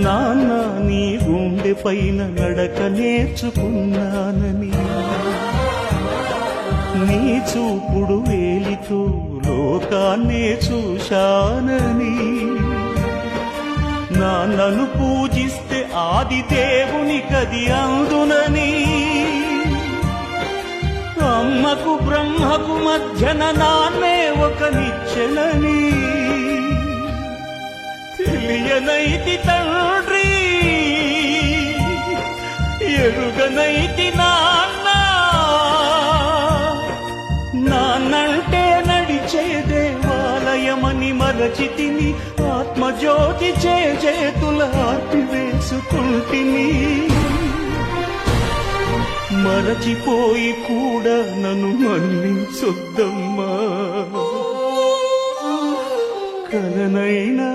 నాన్న నీ గుండె పైన నడక నేర్చుకున్నానని, నీ చూపుడు వేలితో లోకాన్నే చూశానని, నాన్నను పూజిస్తే ఆది దేవుని కది అందునని, అమ్మకు బ్రహ్మకు మధ్యన నాన్నే ఒక నిచ్చెనని తెలియనైతి తండ్రి, ఎరుగనైతి నాన్న. నాన్నంటే నడిచే దేవాలయమని మరచితిని, ఆత్మజ్యోతి చేతుల ఆర్పివేసుకుంటిని. మరచిపోయి కూడా నన్ను మన్నించొద్దమ్మా, కలనైనా